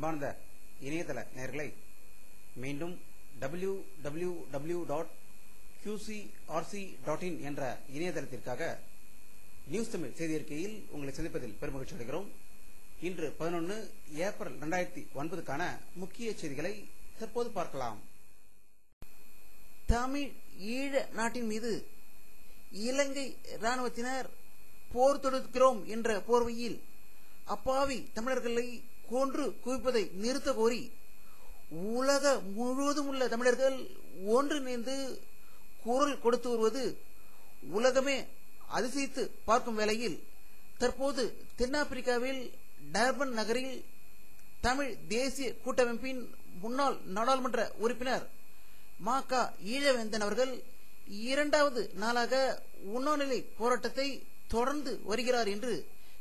அன்பார்ந்த இணையதள நேயர்களை மீண்டும் www.qcrc.in என்ற இணையதளத்திற்காக நியூஸ் தமிழ் செய்தி அறிக்கையில் உங்களை சந்திப்பதில் பெருமகிழ்ச்சி அடைகிறோம். இன்று 11 ஏப்ரல் 2009க்கான முக்கிய செய்திகளை தற்போது பார்க்கலாம். தமிழ் ஈழ நாட்டின் மீது இலங்கை இராணுவத்தினர் போர் தொடுக்கிறோம் என்ற போர்வையில் அப்பாவி தமிழர்களை கொன்று குவிப்பதை நிறுத்த கோரி உலக முழுவதும் உள்ள தமிழர்கள் ஒன்றிணைந்து குரல் கொடுத்து வருவது உலகமே அதிசயித்து பார்க்கும் வேளையில் தற்போது தென்னாப்பிரிக்காவில் டர்பன் நகரில் தமிழ் தேசிய கூட்டமைப்பின் முன்னாள் நாடாளுமன்ற உறுப்பினர் மா.க. ஈழவேந்தன் அவர்கள் 2வது நாளாக உண்ணாநிலை போராட்டத்தை தொடர்ந்து வருகிறார் என்று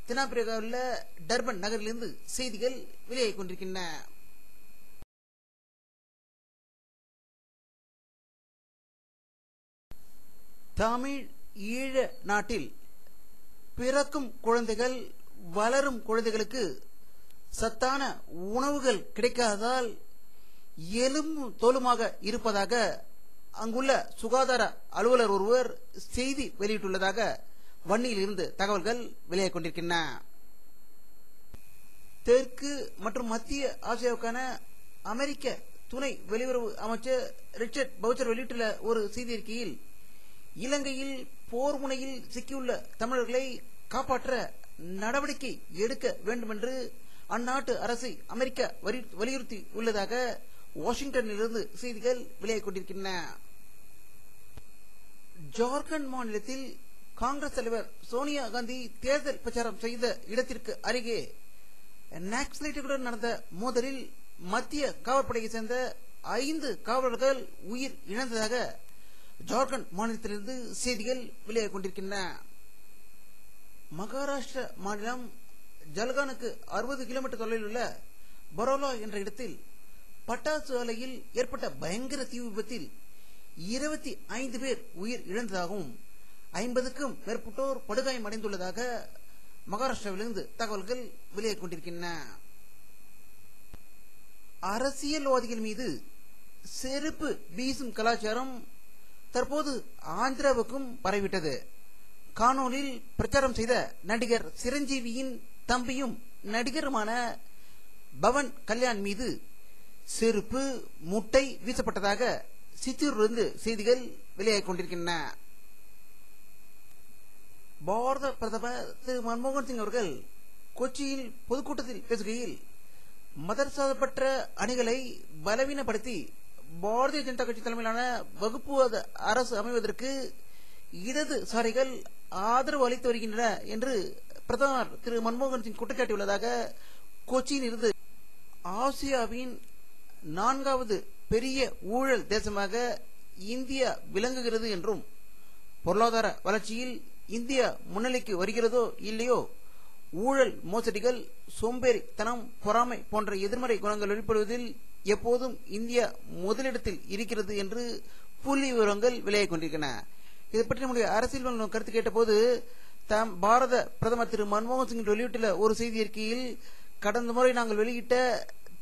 தென்னாப்பிரிக்காவில் உள்ள டர்பன் நகரிலிருந்து செய்திகள் வெளியாகிக் கொண்டிருக்கின்றன. தமிழ் ஈழ நாட்டில் பிறக்கும் குழந்தைகள் வளரும் குழந்தைகளுக்கு சத்தான உணவுகள் கிடைக்காததால் எலும்பும் தோலுமாக இருப்பதாக அங்குள்ள சுகாதார அலுவலர் ஒருவர் செய்தி வெளியிட்டுள்ளதாக வன்னியில் இருந்து தகவல்கள் வெளியாகிக் கொண்டிருக்கின்றன. தெற்கு மற்றும் மத்திய ஆசியாவுக்கான அமெரிக்க துணை வெளியுறவு அமைச்சர் ரிச்சர்ட் பவுச்சர் வெளியிட்டுள்ள ஒரு செய்தி அறிக்கையில் இலங்கையில் போர் முனையில் சிக்கியுள்ள தமிழர்களை காப்பாற்ற நடவடிக்கை எடுக்க வேண்டும் என்று அந்நாட்டு அரசை அமெரிக்கா வலியுறுத்தி உள்ளதாக வாஷிங்டனிலிருந்து செய்திகள் வெளியாகிக் கொண்டிருக்கின்றன. ஜார்க்கண்ட் மாநிலத்தில் காங்கிரஸ் தலைவர் சோனியா காந்தி தேர்தல் பிரச்சாரம் செய்த இடத்திற்கு அருகே நக்சலைட்டுடன் நடந்த மோதலில் மத்திய காவல்படையை சேர்ந்த 5 காவலர்கள் உயிர் இழந்ததாக ஜார்க்கண்ட் மாநிலத்திலிருந்து செய்திகள் வெளியாகிக் கொண்டிருக்கின்றன. மகாராஷ்டிர மாநிலம் ஜல்கானுக்கு 60 கிலோமீட்டர் தொலைவில் உள்ள பரோலா என்ற இடத்தில் பட்டாசு ஆலையில் ஏற்பட்ட பயங்கர தீ விபத்தில் 25 பேர் உயிர் இழந்ததாகவும் 50க்கும் மேற்பட்டோர் படுகாயம் அடைந்துள்ளதாக மகாராஷ்டிராவிலிருந்து தகவல்கள் வெளியாகிக் கொண்டிருக்கின்றன. அரசியல்வாதிகள் மீது செருப்பு வீசும் கலாச்சாரம் தற்போது ஆந்திராவுக்கும் பரவிவிட்டது. கானூரில் பிரச்சாரம் செய்த நடிகர் சிரஞ்சீவியின் தம்பியும் நடிகருமான பவன் கல்யாண் மீது செருப்பு முட்டை வீசப்பட்டதாக சித்தூரிலிருந்து செய்திகள் வெளியாகிக் கொண்டிருக்கின்றன. பாரத பிரதமர் திரு மன்மோகன் சிங் அவர்கள் கொச்சியில் பொதுக்கூட்டத்தில் பேசுகையில் மதர்சார்பற்ற அணிகளை பலவீனப்படுத்தி பாரதிய ஜனதா கட்சி தலைமையிலான வகுப்புவாத அரசு அமைவதற்கு இடதுசாரிகள் ஆதரவு அளித்து வருகின்றன என்று பிரதமர் திரு மன்மோகன் சிங் குற்றச்சாட்டியுள்ளதாக கொச்சியில் இருந்து ஆசியாவின் 4வது பெரிய ஊழல் தேசமாக இந்தியா விளங்குகிறது என்றும் பொருளாதார வளர்ச்சியில் இந்தியா முன்னிலைக்கு வருகிறதோ இல்லையோ ஊழல் மோசடிகள் சோம்பேறித்தனம் பொறாமை போன்ற எதிர்மறை குணங்கள் வெளிப்படுவதில் எப்போதும் இந்தியா முதலிடத்தில் இருக்கிறது என்று புள்ளி விவரங்கள் வெளியாகிக் கொண்டிருக்கின்றன. இதை பற்றி நம்முடைய அரசியல் கருத்து கேட்டபோது பாரத பிரதமர் திரு மன்மோகன் சிங் வெளியிட்டுள்ள ஒரு செய்தி அறிக்கையில் கடந்த முறை நாங்கள் வெளியிட்ட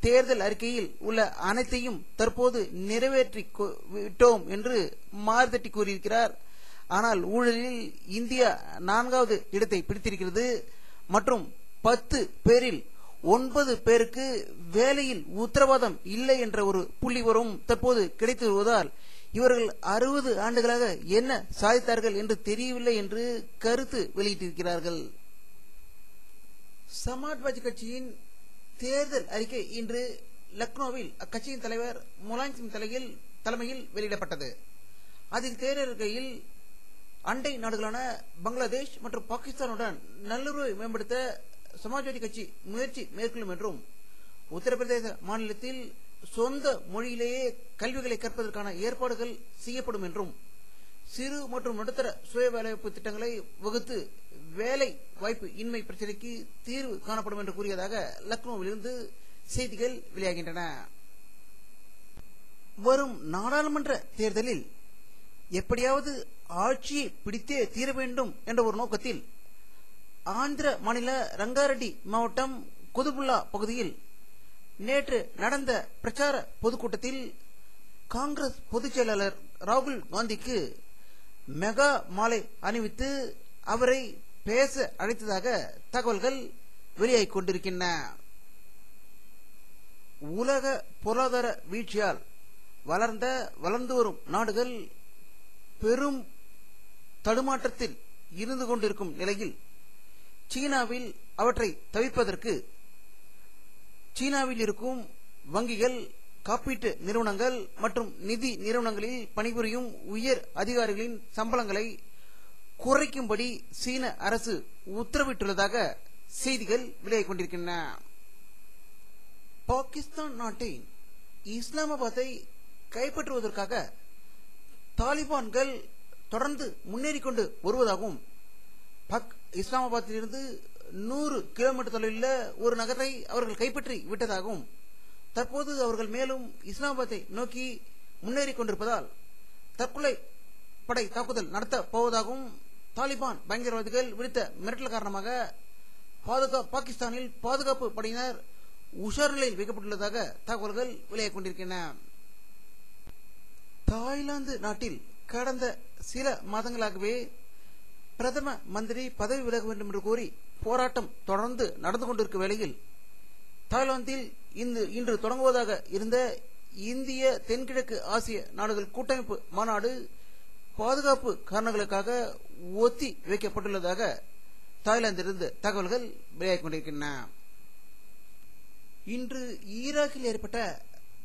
தேர்தல் அறிக்கையில் உள்ள அனைத்தையும் தற்போது நிறைவேற்றி விட்டோம் என்று மாறுதட்டி கூறியிருக்கிறார். ஆனால் ஊழலில் இந்தியா 4வது இடத்தை பிடித்திருக்கிறது மற்றும் 10 பேரில் 9 பேருக்கு வேலையில் உத்தரவாதம் இல்லை என்ற ஒரு புள்ளி வரும் தற்போது கிடைத்து வருவதால் இவர்கள் 60 ஆண்டுகளாக என்ன சாதித்தார்கள் என்று தெரியவில்லை என்று கருத்து வெளியிட்டிருக்கிறார்கள். சமாஜ்வாதி கட்சியின் தேர்தல் அறிக்கை இன்று லக்னோவில் அக்கட்சியின் தலைவர் முலாயம் சிங் தலைமையில் வெளியிடப்பட்டது. அதில் தேர்தல் அறிக்கையில் அண்டை நாடுகளான பங்களாதேஷ் மற்றும் பாகிஸ்தானுடன் நல்லுறவை மேம்படுத்த சமாஜ்வாதி கட்சி முயற்சி மேற்கொள்ளும் என்றும் உத்தரப்பிரதேச மாநிலத்தில் சொந்த மொழியிலேயே கல்விகளை கற்பதற்கான ஏற்பாடுகள் செய்யப்படும் என்றும் சிறு மற்றும் நடுத்தர சுய வேலைவாய்ப்பு திட்டங்களை வகுத்து வேலை வாய்ப்பு இன்மை பிரச்சனைக்கு தீர்வு காணப்படும் என்று கூறியதாக லக்னோவிலிருந்து செய்திகள் வெளியாகின்றன. வரும் நாடாளுமன்ற தேர்தலில் எப்படியாவது ஆட்சியை பிடித்தே தீர வேண்டும் என்ற ஒரு நோக்கத்தில் ஆந்திர மாநில ரங்காரெட்டி மாவட்டம் குதுபுல்லா பகுதியில் நேற்று நடந்த பிரச்சார பொதுக்கூட்டத்தில் காங்கிரஸ் பொதுச் செயலாளர் ராகுல் காந்திக்கு மெகா மாலை அணிவித்து அவரை பேச அழைத்ததாக தகவல்கள் வெளியாகிக் கொண்டிருக்கின்றன. உலக பொருளாதார வீழ்ச்சியால் வளர்ந்து வரும் நாடுகள் பெரும் தடுமாற்றத்தில் இருந்து கொண்டிருக்கும் நிலையில் சீனாவில் அவற்றை தவிர்ப்பதற்கு சீனாவில் இருக்கும் வங்கிகள், காப்பீட்டு நிறுவனங்கள் மற்றும் நிதி நிறுவனங்களில் பணிபுரியும் உயர் அதிகாரிகளின் சம்பளங்களை குறைக்கும்படி சீன அரசு உத்தரவிட்டுள்ளதாக செய்திகள் வெளியாகிக் கொண்டிருக்கின்றன. பாகிஸ்தான் நாட்டின் இஸ்லாமாபாத்தை கைப்பற்றுவதற்காக தாலிபான்கள் தொடர்ந்து முன்னேறிக் கொண்டு வருவதாகவும் இஸ்லாமாபாத்திலிருந்து 100 கிலோமீட்டர் தொலைவில் ஒரு நகரை அவர்கள் கைப்பற்றி விட்டதாகவும் தற்போது அவர்கள் மேலும் இஸ்லாமாபாத்தை நோக்கி முன்னேறிக் கொண்டிருப்பதால் தற்கொலை படை தாக்குதல் நடத்தப் போவதாகவும் தாலிபான் பயங்கரவாதிகள் விடுத்த மிரட்டல் காரணமாக பாகிஸ்தானில் பாதுகாப்பு படையினர் உஷார் நிலையில் வைக்கப்பட்டுள்ளதாக தகவல்கள் வெளியாகிக் கொண்டிருக்கின்றன. தாய்லாந்து நாட்டில் கடந்த சில மாதங்களாகவே பிரதம மந்திரி பதவி விலக வேண்டும் என்று கோரி போராட்டம் தொடர்ந்து நடந்து கொண்டிருக்கும் வேளையில் தாய்லாந்தில் இன்று தொடங்குவதாக இருந்த இந்திய தென்கிழக்கு ஆசிய நாடுகள் கூட்டமைப்பு மாநாடு பாதுகாப்பு காரணங்களுக்காக ஒத்தி வைக்கப்பட்டுள்ளதாக தாய்லாந்திலிருந்து தகவல்கள் வெளியாகிக் கொண்டிருக்கின்றன. இன்று ஈராக்கில் ஏற்பட்ட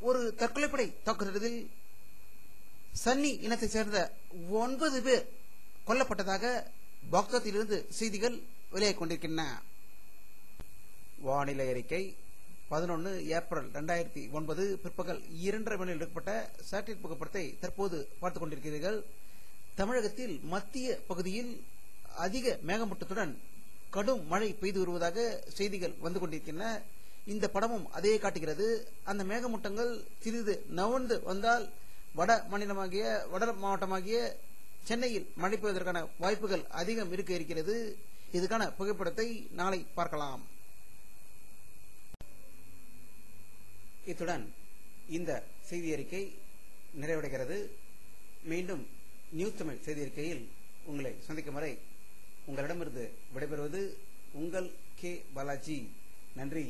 ஒரு தற்கொலைப்படை தாக்குதலில் சன்னி இனத்தை சேர்ந்த 9 பேர் கொல்லப்பட்டதாக பாக்தாத்திலிருந்து செய்திகள் வெளியாகிக் கொண்டிருக்கின்றன. வானிலை அறிக்கை 11 ஏப்ரல் 2009 பிற்பகல் 2:30 மணியில் எடுக்கப்பட்ட சேட்டலைட் புகைப்படத்தை தற்போது பார்த்துக் கொண்டிருக்கிறீர்கள். தமிழகத்தில் மத்திய பகுதியில் அதிக மேகமூட்டத்துடன் கடும் மழை பெய்து வருவதாக செய்திகள் வந்து கொண்டிருக்கின்றன. இந்த படமும் அதையே காட்டுகிறது. அந்த மேகமூட்டங்கள் சிறிது நவர்ந்து வந்தால் வட மாவட்டமாகிய சென்னையில் மழை பெய்வதற்கான வாய்ப்புகள் அதிகம் இருக்க இருக்கிறது. இதுக்கான புகைப்படத்தை நாளை பார்க்கலாம். இத்துடன் இந்த செய்தி அறிக்கை நிறைவடைகிறது. மீண்டும் நியூஸ் தமிழ் செய்தி அறிக்கையில் உங்களை சந்திக்கும் வரை உங்களிடமிருந்து விடைபெறுவது உங்கள் கே பாலாஜி. நன்றி.